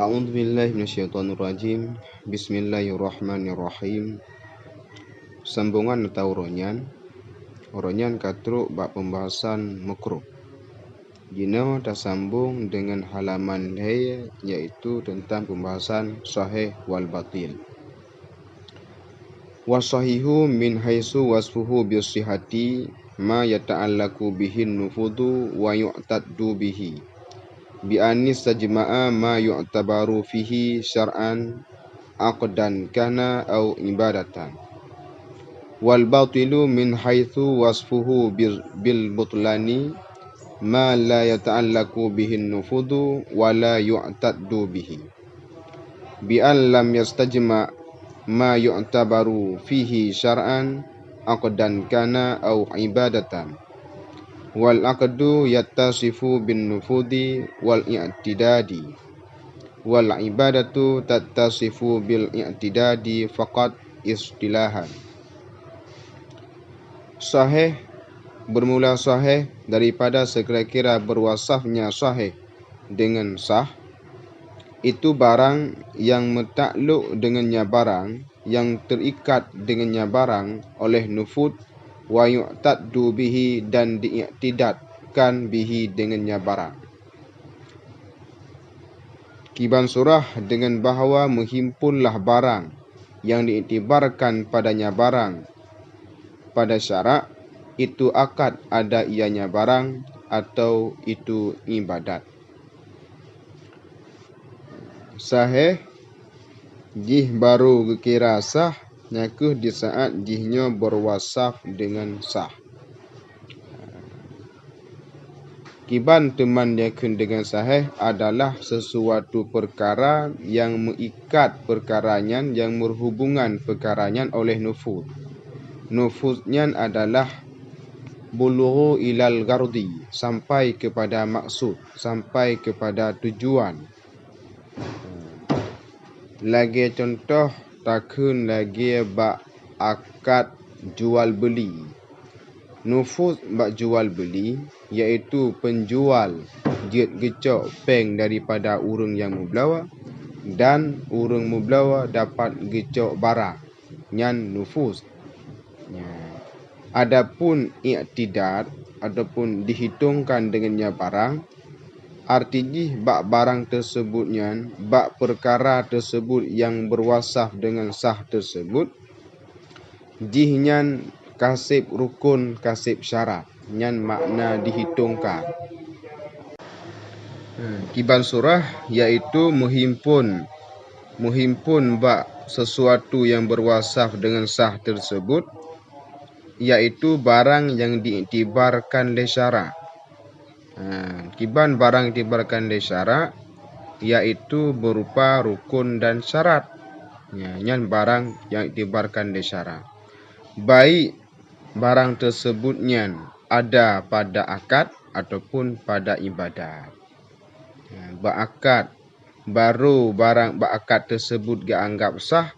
A'udzu billahi minasyaitonir rajim. Bismillahirrahmanirrahim. Sambungan atau ronyan katruk bab pembahasan makruh. Jino tersambung dengan halaman lain yaitu tentang pembahasan sahih wal batil. Wasahihu min haitsu wasfuhu bisihhati ma yata'allaqu bihin nufudu wa yu'taddu bihi. Bi anis tajma'a ma yu'tabaru fihi syar'an aqdan kana au ibadatan. Wal batilu min haitsu wasfuhu bil butlani ma la yata'allaqu bihin nufudu wa la yu'taddu bihi. Bi an lam yastajma' ma yu'tabaru fihi syar'an aqdan kana au ibadatan. Wal aqdu yattasifu bin nufudi wal i'tidadi wal ibadatu tattasifu bil i'tidadi faqat istilahan. Sahih bermula sahih daripada sekira-kira berwasafnya sahih dengan sah. Itu barang yang mentakluk dengannya barang, yang terikat dengannya barang oleh nufud, wa yu'taddu bihi dan diiktidatkan bihi dengannya barang. Kiban surah dengan bahawa menghimpunlah barang yang diiktibarkan padanya barang pada syarak, itu akad ada ianya barang atau itu ibadat. Sahih jih baru kira sah nyakuh di saat jihnya berwasaf dengan sah. Kiban teman yakun dengan sahih adalah sesuatu perkara yang mengikat perkaranya, yang berhubungan perkaranya oleh nufud. Nufudnya adalah bulughu ilal gardi, sampai kepada maksud, sampai kepada tujuan. Lagi contoh takun lagi bak akad jual beli. Nufuz bak jual beli iaitu penjual jet gecok peng daripada urang yang membelawa dan urang membelawa dapat gecok barang nyan nufuz. Adapun i'tidad ataupun dihitungkan dengannya barang, artinya bak barang tersebutnya, bak perkara tersebut yang berwasaf dengan sah tersebut, jihnya kasib rukun, kasib syarat, nyan makna dihitungkan. Kiban surah iaitu menghimpun bak sesuatu yang berwasaf dengan sah tersebut, iaitu barang yang diiktibarkan oleh syarak. Kiban barang diiktibarkan oleh syarak iaitu berupa rukun dan syarat. Nyan barang yang diiktibarkan oleh syarak. Baik barang tersebutnya ada pada akad ataupun pada ibadat. Berakad baru barang berakad tersebut dianggap sah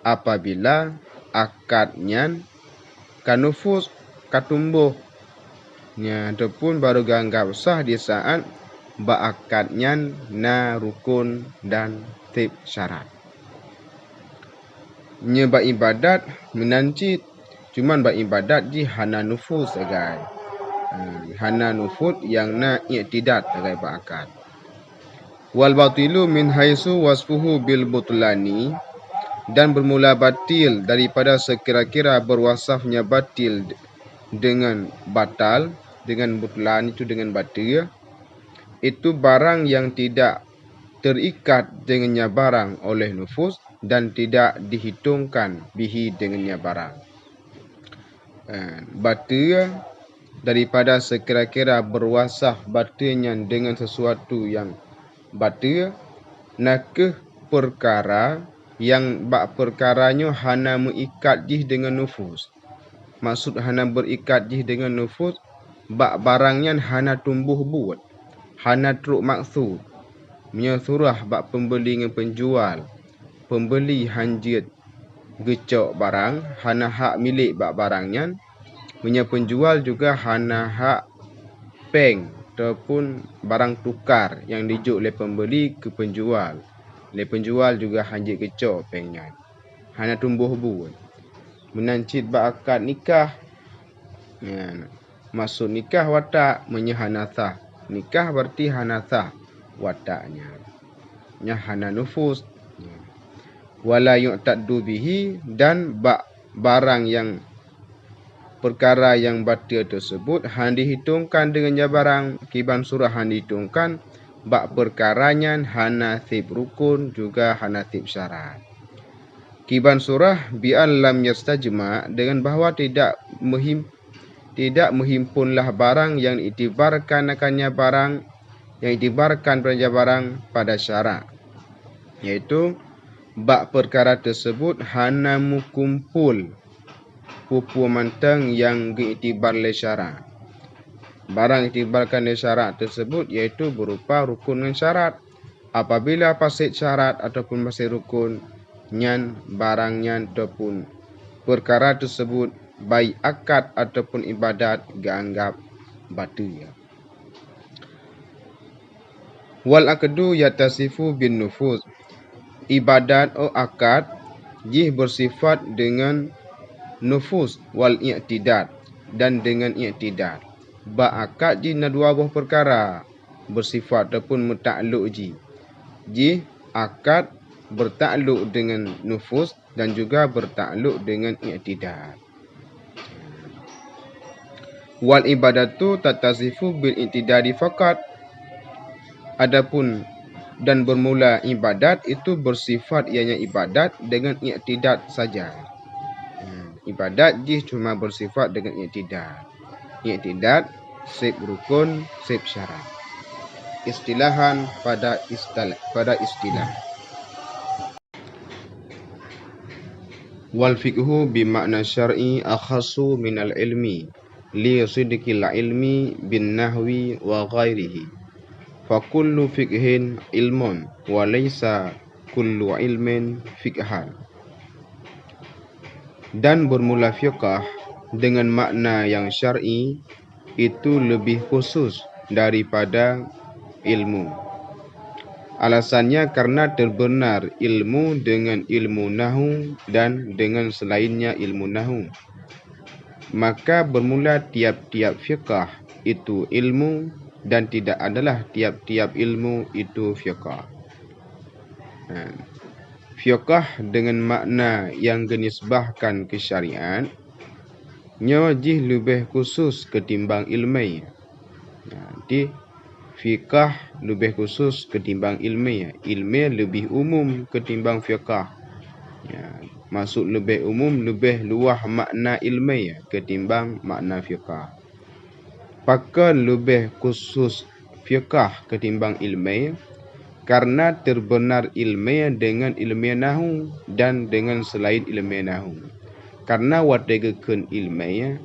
apabila akadnya kanufus katumbuh. Ataupun baru dianggap sah di saat berakadnya na rukun dan tip syarat. Bak ibadat menanci cuman bak ibadat di hana nufus agai. Hana nufud yang na i'tidad agai bak akad. Wal batilu min haitsu wasfuhu bil butlani, dan bermula batil daripada sekira-kira berwasafnya batil dengan batal, dengan butlan itu dengan batil, itu barang yang tidak terikat dengannya barang oleh nufus dan tidak dihitungkan bihi dengannya barang. Batil daripada sekira-kira berwasaf batilnya dengan sesuatu yang batil, nakeh perkara yang bak perkaranya hana mengikat jih dengan nufus. Maksud hana berikat jih dengan nufus, bak barangnya hana tumbuh buat, hana truk maksud. Surah bak pembeli dengan penjual. Pembeli hanjit gecok barang, hana hak milik bak barangnya. Penjual juga hana hak peng ataupun barang tukar yang dijuk oleh pembeli ke penjual. Le penjual juga hanjit kecoh pengan. Hana tumbuh buat. Menancit akad nikah. Ya. Maksud nikah watak menyehanatha. Nikah berarti hanatha wataknya. Nya hana nufus. Wala yu'taddu bihi, dan barang yang perkara yang batil tersebut dihitungkan dengannya barang kiban surah dihitungkan perkaranya hanasib rukun juga hanasib syarat. Kiban surah bi'an lam yastajma, dengan bahawa tidak menghimpunlah barang yang itibarkan akannya barang yang itibarkan pada barang pada syarat, yaitu perkara tersebut hana mukumpul pupu mantang yang diiktibar oleh syarat. Barang itibarkan oleh syarat tersebut yaitu berupa rukun dan syarat. Apabila fasid syarat ataupun fasid rukun, nyan barangnya ataupun perkara tersebut baik akad ataupun ibadat dianggap batil. Wal aqdu yatasifu bin nufuz. Ibadat atau akad jih bersifat dengan nufus wal i'tidad, dan dengan i'tidad. Akad jih na dua buah perkara bersifat ataupun mutakluk jih akad bertakluk dengan nufus dan juga bertakluk dengan i'tidad. Wal ibadatu tatasifu bil i'tidadi faqat. Adapun dan bermula ibadat itu bersifat ianya ibadat dengan i'tidad saja. Ibadat jih cuma bersifat dengan i'tidad. I'tidad sib rukun, sib syarat. Istilahan pada istilah. Wal fiqhu bimakna syar'i akhassu minal ilmi li sidqil ilmi bin nahwi wa ghairihi. Fa kullu fiqhin ilmun wa laysa kullu ilmin fiqhan. Dan bermula fiqh dengan makna yang syar'i itu lebih khusus daripada ilmu. Alasannya karena terbenar ilmu dengan ilmu nahu dan dengan selainnya ilmu nahu. Maka bermula tiap-tiap fiqh itu ilmu dan tidak adalah tiap-tiap ilmu itu fiqh. Fiqh dengan makna yang dinisbahkan ke syariat nyojih lebih khusus ketimbang ilmi. Jadi fiqh lebih khusus ketimbang ilmi. Ilmi lebih umum ketimbang fiqh. Maksud lebih umum, lebih luah makna ilmi ketimbang makna fiqh. Maka lebih khusus fiqh ketimbang ilmi karena terbenar ilmi dengan ilmi nahu dan dengan selain ilmi nahu. Karena wategakeun ilmi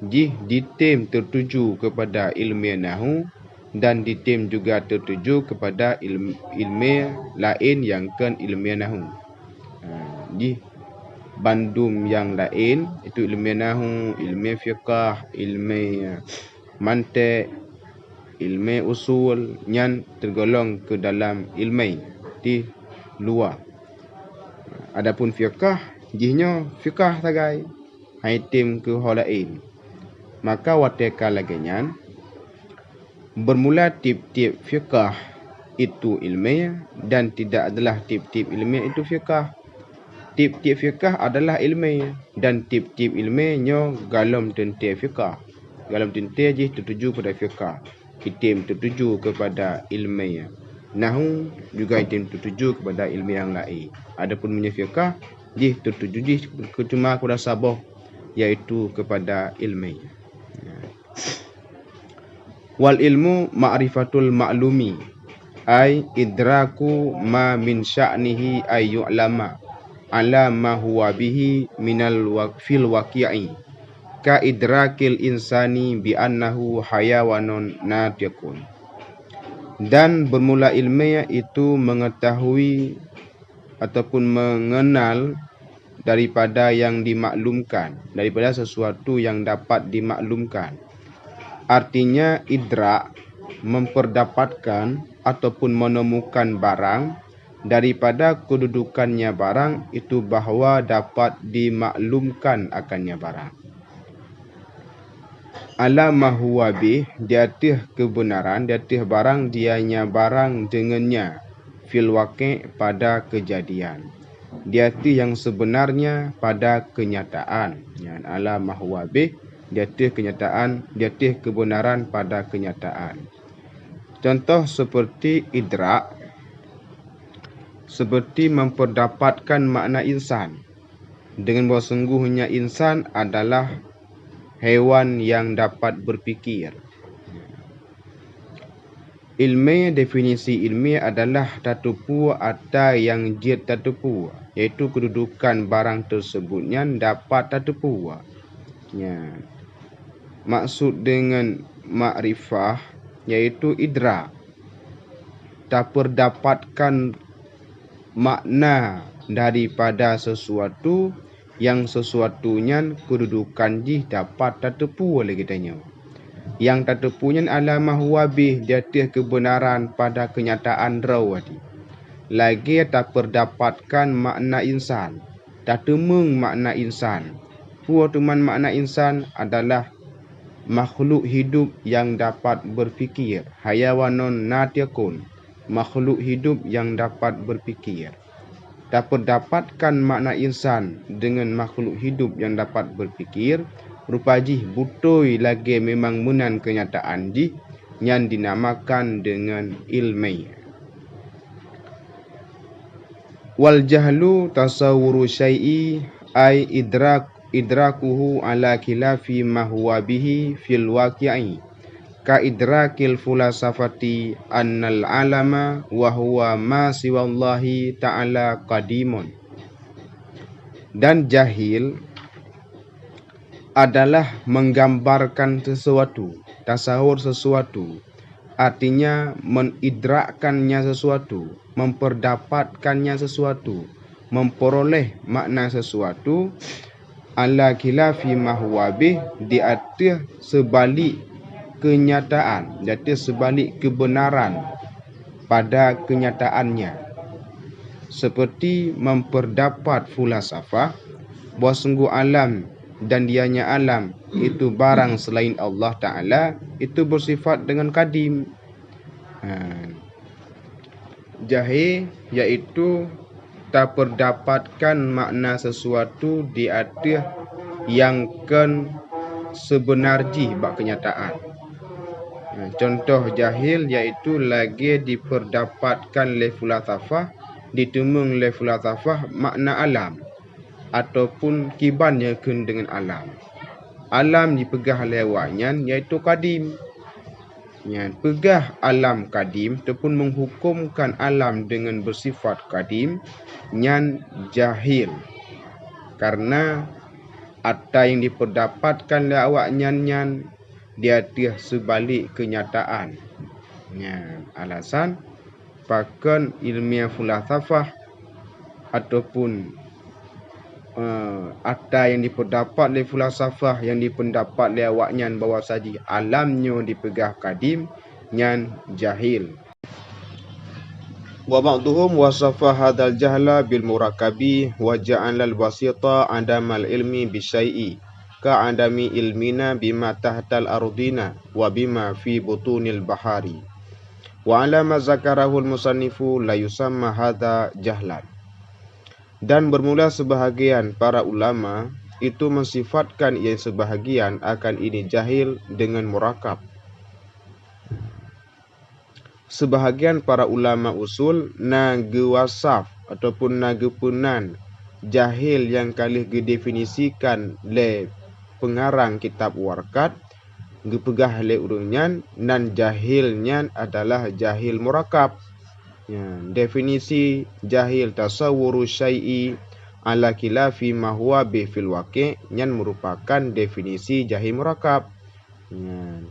jih ditim tertuju kepada ilmi nahu dan ditim juga tertuju kepada ilmi lain yang kan ilmi nahu. Jih bandum yang lain itu ilmi nahu, ilmi fiqh, ilmi mantiq, ilmi usul yang tergolong ke dalam ilmi di luar. Adapun fiqh jihnya fiqh sagai item ke holain. Maka wateka lagi nyan bermula tip-tip fiqh itu ilmi dan tidak adalah tip-tip ilmi itu fiqh. Tip-tip fiqh adalah ilmi dan tip-tip ilmi nyo galam tente fiqh. Galam tente jih tertuju pada fiqh. Itim tertuju kepada ilmi nahu juga itim tertuju kepada ilmi yang lain. Adapun punya fiqh jih tertuju jih cuma kepada sabah yaitu kepada ilmi. Wal ilmu ma'rifatul ma'lumi ay idraku ma min sya'nihi ay yu'lama ala ma huwa bihi minal fil waqi'i ka idrakil insani bi annahu hayawanun natiqun. Dan bermula ilmiah itu mengetahui ataupun mengenal daripada yang dimaklumkan, daripada sesuatu yang dapat dimaklumkan. Artinya idrak memperdapatkan ataupun menemukan barang daripada kedudukannya barang itu bahawa dapat dimaklumkan akannya barang. Ala ma huwa bih, di atas kebenaran, di atas barang dianya barang dengannya, fil waqi' pada kejadian, di atas yang sebenarnya pada kenyataan. Ya, ala ma huwa bih, di atas kenyataan, di atas kebenaran pada kenyataan. Contoh seperti idrak, seperti memperdapatkan makna insan, dengan bahawa sungguhnya insan adalah hewan yang dapat berfikir. Ilmi, definisi ilmi adalah tatupu atau yang jid tatupu, iaitu kedudukan barang tersebutnya dapat tatupu. Ya. Maksud dengan makrifah iaitu idrak, tak perdapatkan makna daripada sesuatu yang sesuatunya kedudukan jih dapat tatupu oleh kitanya. Yang tatupunya ala mahwa bih, di atas kebenaran pada kenyataan rawadi. Lagi tak perdapatkan makna insan, tak temung makna insan. Huwa tuman makna insan adalah makhluk hidup yang dapat berfikir. Hayawanun natiqun, makhluk hidup yang dapat berfikir. Tak perdapatkan makna insan dengan makhluk hidup yang dapat berfikir, rupa jih butoi lagi memang menan kenyataan jih yang dinamakan dengan ilmi. Wal jahlu tasawwuru syai'i ay idrakuhu ala khilafi ma huwa bihi fil waqi'i, ka idrakil fulasafati annal alama wa huwa ma siwallahi ta'ala qadimun. Dan jahil adalah menggambarkan sesuatu, tasawur sesuatu, artinya menidrakkannya sesuatu, memperdapatkannya sesuatu, memperoleh makna sesuatu, ala khilafi ma huwa bih, di atas sebalik kenyataan, di atas sebalik kebenaran pada kenyataannya. Seperti memperdapat fulasafah bahawa sungguh alam dan dianya alam itu barang selain Allah Ta'ala itu bersifat dengan kadim. Jahil iaitu tak perdapatkan makna sesuatu di atas yang sebenarji bak kenyataan. Contoh jahil iaitu lagi diperdapatkan le fulasafah, ditemung le fulasafah makna alam ataupun kibannya dengan alam. Alam dipegah lewatnya iaitu kadim. Ya, pegah alam kadim ataupun menghukumkan alam dengan bersifat kadim nyan jahil. Karena apa yang diperdapatkan lewatnya nyan di atas sebalik kenyataan. Ya, alasan pakan ilmiah fulasafah ataupun ada yang dipendapat oleh fulasafah yang dipendapat oleh awaknya bahawa saji alamnya dipegah kadim nyan jahil. Wa ba'duhum wasafa hadzal jahla bil murakabi wa ja'ala al wasita adamal ilmi bi syai'i ka adami ilmina bima tahtal ardina wa bima fi butunil bahari. Wa ala ma zakarahu al musannifu la yusamma hadza jahlan. Dan bermula sebahagian para ulama itu mensifatkan yang sebahagian akan ini jahil dengan murakab. Sebahagian para ulama usul nagewasaf ataupun nagepunan jahil yang kalih gedefinisikan le pengarang kitab warkat gepegah le urunyan nan jahilnya adalah jahil murakab. Ya, definisi jahil tasawwuru syai'i ala khilafi ma huwa bi fil waqi' yang merupakan definisi jahil murakab. Ya.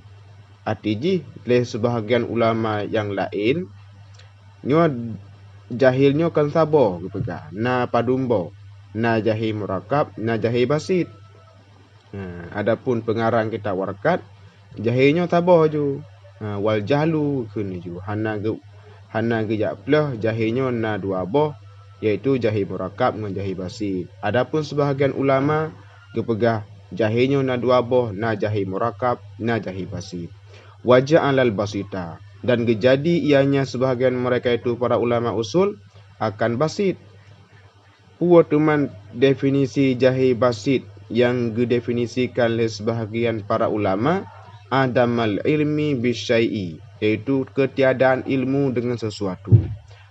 Artinya oleh sebahagian ulama yang lain nyo jahilnya kan sabo gepegah na padumbo na jahil murakab na jahil basit. Ya, adapun pengarang kitab warkat jahilnya sabo ju. Wal jahlu kun ju hana hana gejak pelah jahilnya na dua boh, iaitu jahil murakab dengan jahil basit. Adapun sebahagian ulama kepegah jahilnya na dua boh, na jahil murakab, na jahil basit. Wajah alal basita, dan kejadi ianya sebahagian mereka itu para ulama usul akan basit. Pua teman definisi jahil basit yang didefinisikan oleh sebahagian para ulama adamal ilmi bisyai'i, iaitu ketiadaan ilmu dengan sesuatu.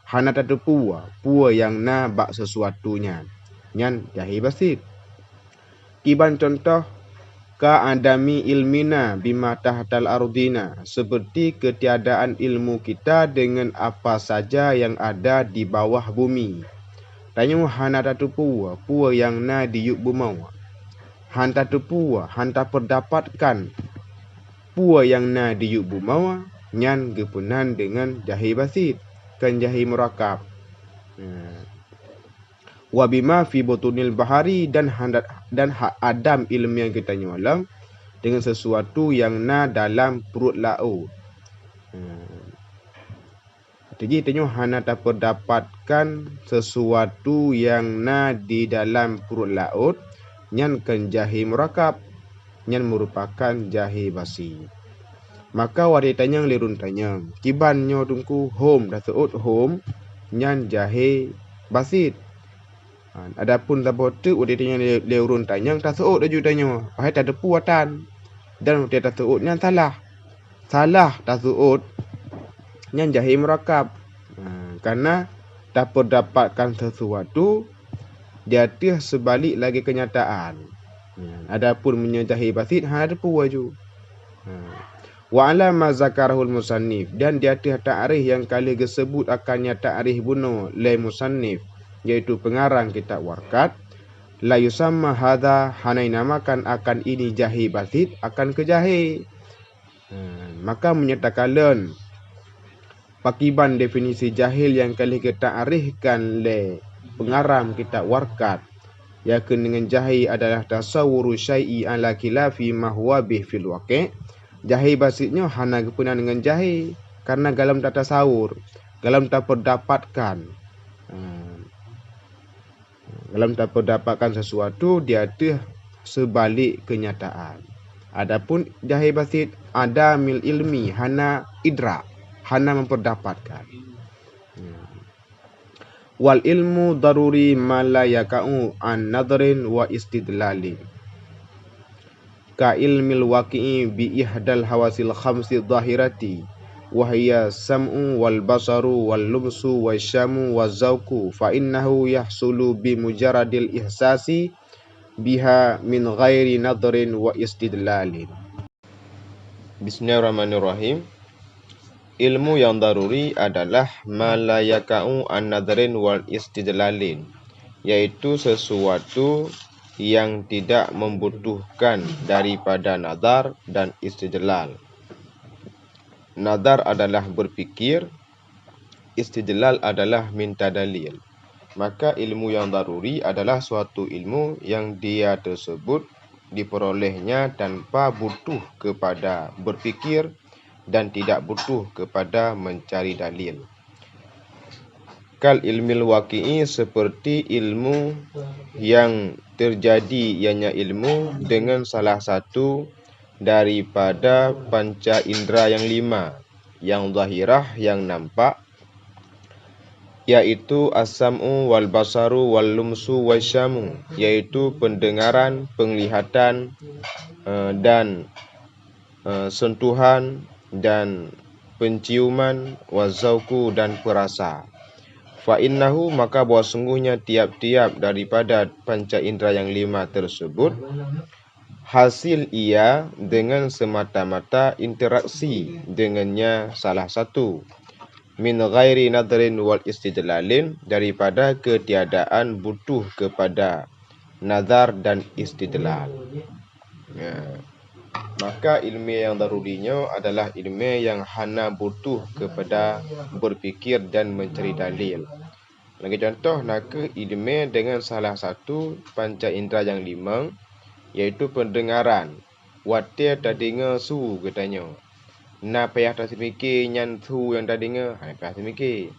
Hana tatu pua yang na bak sesuatunya, nyan jahil basit. Kiban contoh ka adami ilmina bima tahtal ardina, seperti ketiadaan ilmu kita dengan apa saja yang ada di bawah bumi. Tanya hana tatu pua yang na di yuk bumau. Han tatu han tak perdapatkan pua yang na di yuk bumau, nyan gepunan dengan jahil basit, kan jahil murakab. Wabima fi butunil bahari, dan hak adam ilmu yang kita nyualam dengan sesuatu yang na dalam perut laut. Jadi tanya hana tak perdapatkan sesuatu yang na di dalam perut laut, nyan kan jahil murakab, nyan merupakan jahil basit. Maka wadi tanya lirun tanya, kiban nyo tungku home dah seut home, nyan jahil basit. Adapun labotu wadi tanya lirun tanya tak seut dah ju tanya, pahai tak ada puatan. Dan wadi tak seut nyan salah. Salah tak seut, nyan jahil murakab. Karena tak perdapatkan sesuatu, dia tiah sebalik lagi kenyataan. Adapun menyajahil basit, ada pua ju. Wa ala ma zakarahul musannif, dan dia tiah ta'rif yang kali disebut akannya ta'rif buno le musannif, yaitu pengarang kitab warkat. La yusamma hadha, hanai namakan akan ini jahil basit, akan kejahil. Maka menyatakan len pakiban definisi jahil yang kali kita arihkan le pengarang kitab warkat, yakni dengan jahil adalah tasawuru syai'i ala khilafi ma huwa bih fil waqi'. Jahil basitnya hana kepunan dengan jahil karena galam tak tasawur, galam tak perdapatkan. Galam tak perdapatkan sesuatu, dia tu sebalik kenyataan. Adapun jahil basit ada mil ilmi, hana idrak, hana memperdapatkan. Wal ilmu daruri ma la yaka'u an nadrin wa istidlalin, ka ilmil waqi'i bi ihdal hawasil khamsi dhahirati wa hiya sam'u wal basaru wal lumsu wasyamu wazauqu, fa innahu yahsulu bi mujarradil ihsasi biha min ghairi nadrin wa istidlalin. Bismillahirrahmanirrahim. Ilmu yang daruri adalah ma la yaka'u an nadrin wal istidlalin, yaitu sesuatu yang tidak membutuhkan daripada nazar dan istidlal. Nazar adalah berfikir, istidlal adalah minta dalil. Maka ilmu yang daruri adalah suatu ilmu yang dia tersebut diperolehnya tanpa butuh kepada berfikir dan tidak butuh kepada mencari dalil. Kal ilmil waqi'i, seperti ilmu yang terjadi, ianya ilmu dengan salah satu daripada panca indera yang 5, yang zahirah, yang nampak, yaitu as-sam'u wal basaru wal lumsu wasyamu, yaitu pendengaran, penglihatan dan sentuhan dan penciuman, wazauku dan perasa. Fa innahu, maka bahwa sungguhnya tiap-tiap daripada panca indera yang 5 tersebut, hasil ia dengan semata-mata interaksi dengannya salah satu, min ghairi nadrin wal istidlalin, daripada ketiadaan butuh kepada nazar dan istidlal. Maka ilmu yang darurinya adalah ilmu yang hana butuh kepada berfikir dan mencari dalil. Lagi contoh, naka ilmu dengan salah satu panca indera yang 5, yaitu pendengaran. Watir tak dengar su katanya. Na payah tak semikir nyan tu yang tadi nge, payah semikir.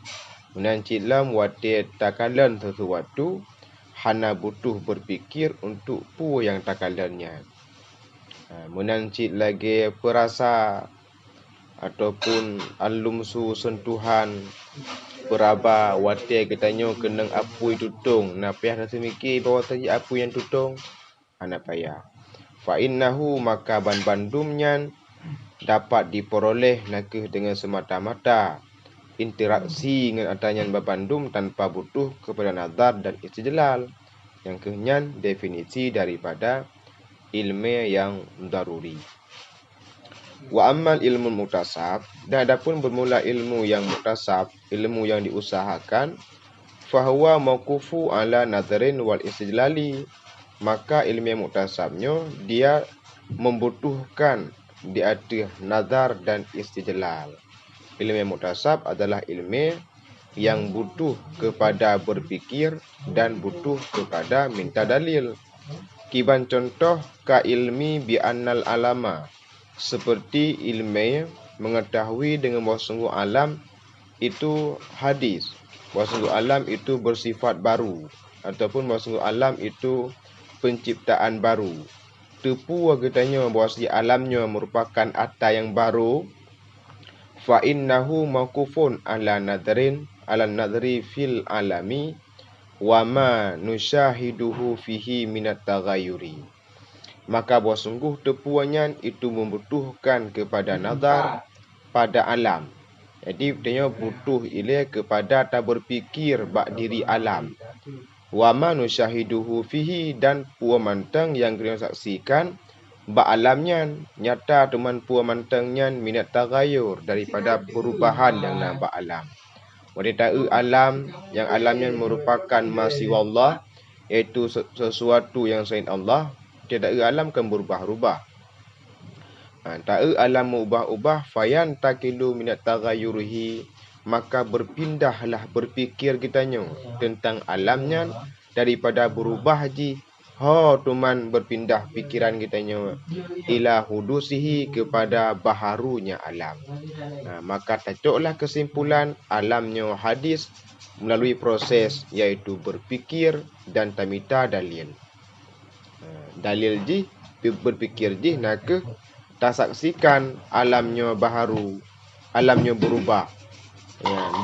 Menan cilam wate takalan sesuatu, hana butuh berfikir untuk pu yang takalannya. Menan cit lagi perasa ataupun alumsu sentuhan beraba wate katanya kenang apu tutung. Na payah tak semikir bahawa tadi apu yang tutung, hana payah. Fa innahu maka bandumnya dapat diperoleh nakih dengan semata-mata interaksi dengan atanyan babandum tanpa butuh kepada nazar dan istidlal. Yang kenyan definisi daripada ilmu yang daruri. Wa ammal ilmu muktasab, dan adapun bermula ilmu yang muktasab, ilmu yang diusahakan, fahuwa mauqufu ala nadharin wal istidlali, maka ilmu yang muktasabnya dia membutuhkan di atas nazar dan istidlal. Ilmu yang muktasab adalah ilmu yang butuh kepada berfikir dan butuh kepada minta dalil. Kiban contoh ka ilmi bi annal alama, seperti ilmu mengetahui dengan bahawa sungguh alam itu hadis, bahawa sungguh alam itu bersifat baru, ataupun bahawa sungguh alam itu penciptaan baru. Tepu katanya bahawa si alamnya merupakan atas yang baru, fa innahu mauqufun ala nadri fil alami wa ma nusyahiduhu fihi minat taghayyuri. Maka bahawa sungguh tepuannya itu membutuhkan kepada nazar pada alam. Jadi dia butuh ile kepada tak berfikir bak diri alam. Wa ma nusyahiduhu fihi, dan puan mantang yang kita saksikan bak alamnya nyata teman puan mantangnya minat taghayyur, daripada perubahan yang nampak alam. Wanita alam yang alamnya merupakan masih Allah, iaitu sesuatu yang selain Allah, tidak alam kan berubah-ubah. Tak alam ubah-ubah, fayan takilu minat taghayyurihi, maka berpindahlah berfikir kitanya tentang alamnya daripada berubah ji, tuman berpindah pikiran kitanya ila hudusihi, kepada baharunya alam. Maka tacoklah kesimpulan alamnya hadis melalui proses iaitu berfikir dan tamita dalil. Dalil ji berfikir ji nak tak saksikan alamnya baharu, alamnya berubah.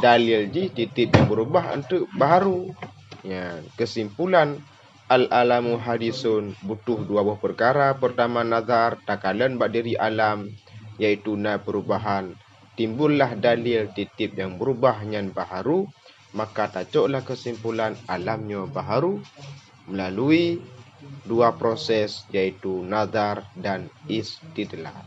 Dalil ji titip yang berubah untuk baharu. Kesimpulan al-alamu hadisun, butuh dua buah perkara. Pertama nazar, takalan bak diri alam, iaitu na perubahan. Timbullah dalil titip yang berubah yang baharu, maka tacoklah kesimpulan alamnya baharu melalui dua proses, iaitu nazar dan istidlal.